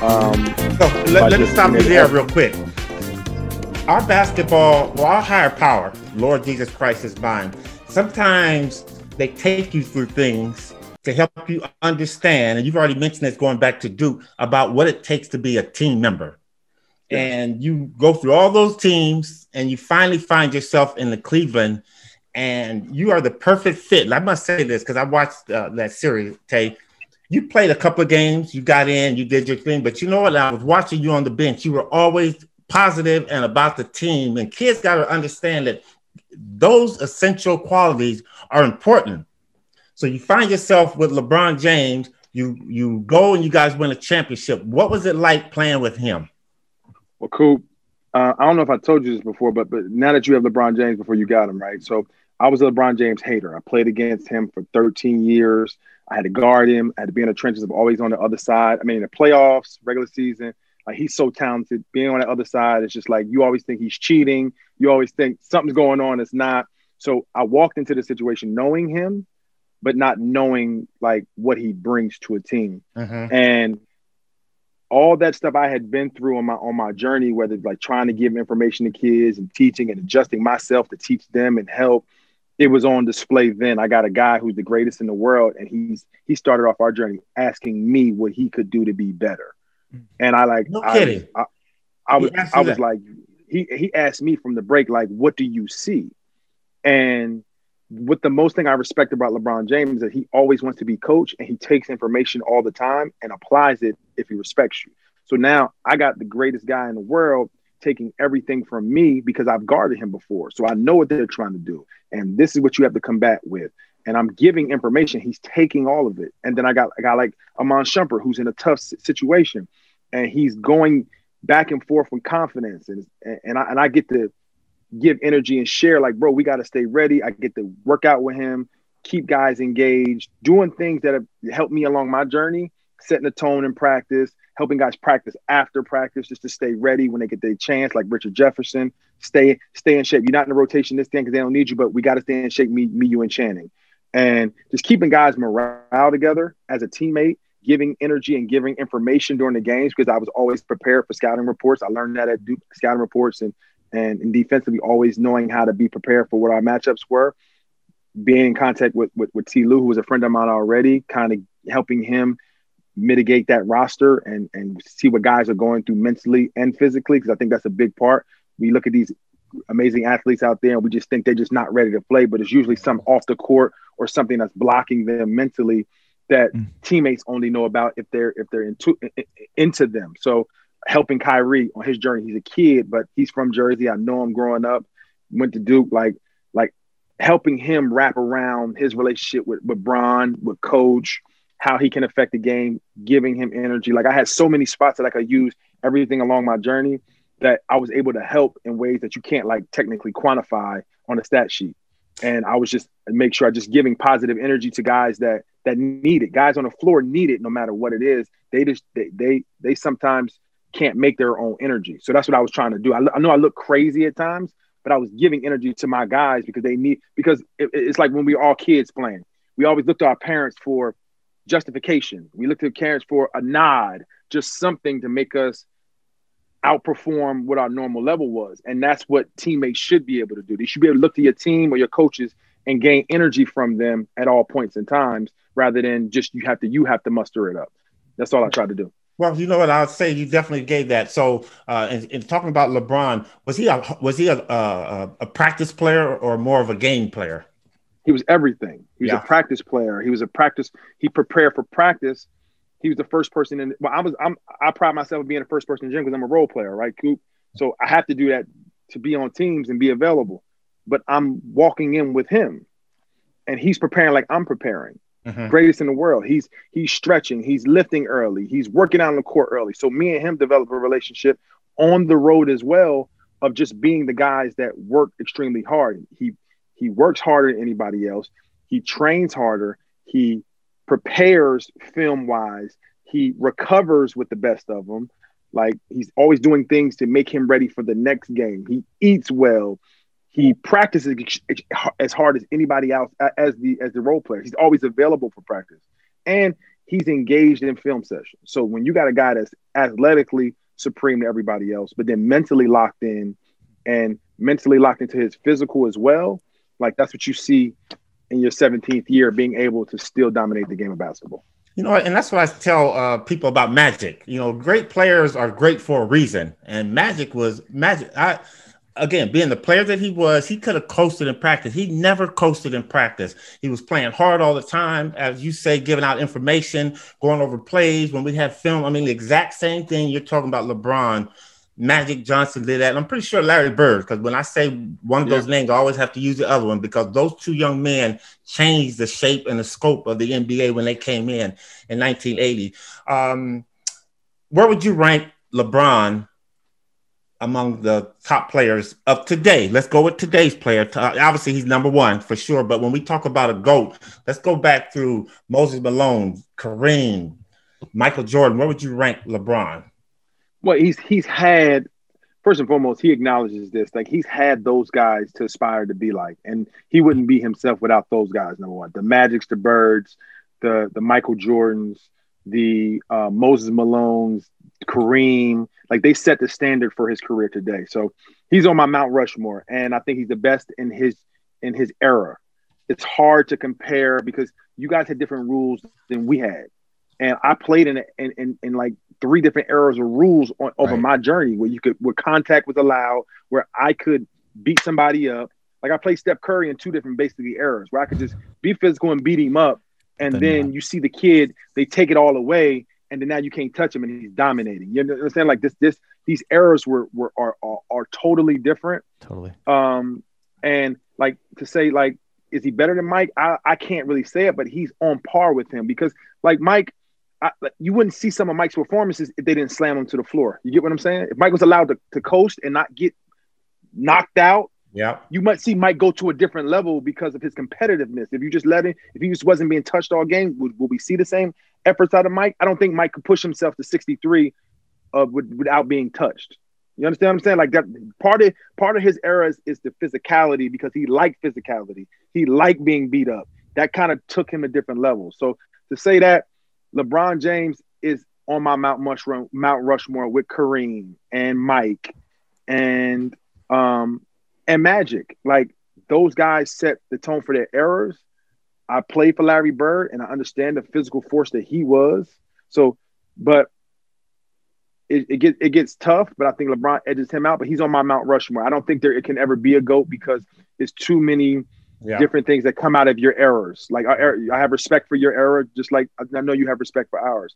So let me stop you there real quick. Our basketball, well, our higher power, Lord Jesus Christ is mine. Sometimes they take you through things to help you understand, and you've already mentioned this going back to Duke, about what it takes to be a team member. Yeah. And you go through all those teams, and you finally find yourself in the Cleveland, and you are the perfect fit. And I must say this because I watched that series, Tay. You played a couple of games, you got in, you did your thing, but you know what? I was watching you on the bench. You were always positive and about the team, and kids got to understand that those essential qualities are important. So you find yourself with LeBron James, you go and you guys win a championship. What was it like playing with him? Well, Coop, I don't know if I told you this before, but now that you have LeBron James before you got him, right? So I was a LeBron James hater. I played against him for 13 years. I had to guard him. I had to be in the trenches. I'm always on the other side. I mean, in the playoffs, regular season, like he's so talented. Being on the other side, it's just like you always think he's cheating. You always think something's going on. It's not. So I walked into the situation knowing him, but not knowing like what he brings to a team. And all that stuff I had been through on my journey, whether it's like trying to give information to kids and teaching and adjusting myself to teach them and help, it was on display then. I got a guy who's the greatest in the world, and he started off our journey asking me what he could do to be better. And I like, no kidding. I was like, he asked me from the break, like, what do you see? And what the most thing I respect about LeBron James is that he always wants to be coach, and he takes information all the time and applies it if he respects you. So now I got the greatest guy in the world taking everything from me because I've guarded him before. So I know what they're trying to do. And this is what you have to combat with. And I'm giving information. He's taking all of it. And then I got a guy like Amon Shumpert, who's in a tough situation, and he's going back and forth with confidence. And I get to give energy and share, like, bro, we got to stay ready. I get to work out with him, keep guys engaged, doing things that have helped me along my journey, setting the tone in practice, helping guys practice after practice just to stay ready when they get their chance, like Richard Jefferson, stay in shape. You're not in the rotation this game because they don't need you, but we got to stay in shape, me, you, and Channing. And just keeping guys' morale together as a teammate, giving energy and giving information during the games, because I was always prepared for scouting reports. I learned that at Duke, scouting reports, and defensively always knowing how to be prepared for what our matchups were. Being in contact with T. Lou, who was a friend of mine already, kind of helping him mitigate that roster and see what guys are going through mentally and physically, because I think that's a big part. We look at these amazing athletes out there and we just think they're just not ready to play, but it's usually some off the court or something that's blocking them mentally that teammates only know about if they're into them. So helping Kyrie on his journey, he's a kid, but he's from Jersey. I know him growing up, went to Duke, like helping him wrap around his relationship with Bron, with coach, how he can affect the game, giving him energy. Like I had so many spots that I could use everything along my journey that I was able to help in ways that you can't like technically quantify on a stat sheet. And I was just make sure I just giving positive energy to guys that need it. Guys on the floor need it no matter what it is. They sometimes can't make their own energy. So that's what I was trying to do. I know I look crazy at times, but I was giving energy to my guys because it's like when we were all kids playing. We always looked to our parents for justification. We looked to parents for a nod, just something to make us outperform what our normal level was. And that's what teammates should be able to do. They should be able to look to your team or your coaches and gain energy from them at all points and times, rather than just you have to muster it up. That's all I tried to do. Well, you know what I would say. You definitely gave that. So, in talking about LeBron, was he a practice player or more of a game player? He was everything. He was a practice player. He prepared for practice. He was the first person in. Well, I pride myself on being the first person in the gym because I'm a role player, right, Coop? So I have to do that to be on teams and be available. But I'm walking in with him, and he's preparing like I'm preparing. Greatest in the world. He's stretching. He's lifting early. He's working out on the court early. So me and him develop a relationship on the road as well of just being the guys that work extremely hard. He works harder than anybody else. He trains harder. He prepares film-wise. He recovers with the best of them. Like he's always doing things to make him ready for the next game. He eats well. He practices as hard as anybody else as the role player. He's always available for practice. And he's engaged in film sessions. So when you got a guy that's athletically supreme to everybody else, but then mentally locked in and mentally locked into his physical as well, like that's what you see in your 17th year, being able to still dominate the game of basketball. You know, and that's what I tell people about Magic. You know, great players are great for a reason. And Magic was Magic. Again, being the player that he was, he could have coasted in practice. He never coasted in practice. He was playing hard all the time, as you say, giving out information, going over plays. When we have film, I mean, the exact same thing you're talking about LeBron. Magic Johnson did that. And I'm pretty sure Larry Bird, because when I say one of those names, I always have to use the other one, because those two young men changed the shape and the scope of the NBA when they came in 1980. Where would you rank LeBron among the top players of today? Let's go with today's player. Obviously, he's number one for sure. But when we talk about a GOAT, let's go back through Moses Malone, Kareem, Michael Jordan. Where would you rank LeBron? Well, he's had, first and foremost, he acknowledges this. Like, he's had those guys to aspire to be like, and he wouldn't be himself without those guys. Number one, the Magics, the Birds, the Michael Jordans, the Moses Malones, Kareem. Like, they set the standard for his career today. So he's on my Mount Rushmore, and I think he's the best in his era. It's hard to compare because you guys had different rules than we had. And I played in like 3 different eras of rules over my journey, where contact was allowed, where I could beat somebody up. Like, I played Steph Curry in 2 different basically eras, where I could just be physical and beat him up. And then you see the kid, they take it all away, and then now you can't touch him and he's dominating. You understand? Like, these eras are totally different. Totally. And like, to say, like, is he better than Mike? I can't really say it, but he's on par with him, because like Mike, you wouldn't see some of Mike's performances if they didn't slam him to the floor. You get what I'm saying? If Mike was allowed to coast and not get knocked out, you might see Mike go to a different level because of his competitiveness. If you just if he just wasn't being touched all game, will we see the same efforts out of Mike? I don't think Mike could push himself to 63 without being touched. You understand what I'm saying? Like, that part of his era is the physicality, because he liked physicality. He liked being beat up. That kind of took him a different level. So to say that LeBron James is on my Mount Rushmore with Kareem and Mike and Magic. Like, those guys set the tone for their eras. I played for Larry Bird, and I understand the physical force that he was. So, but it gets tough. But I think LeBron edges him out. But he's on my Mount Rushmore. I don't think it can ever be a GOAT, because there's too many different things that come out of your errors. Like, I have respect for your era, just like I know you have respect for ours.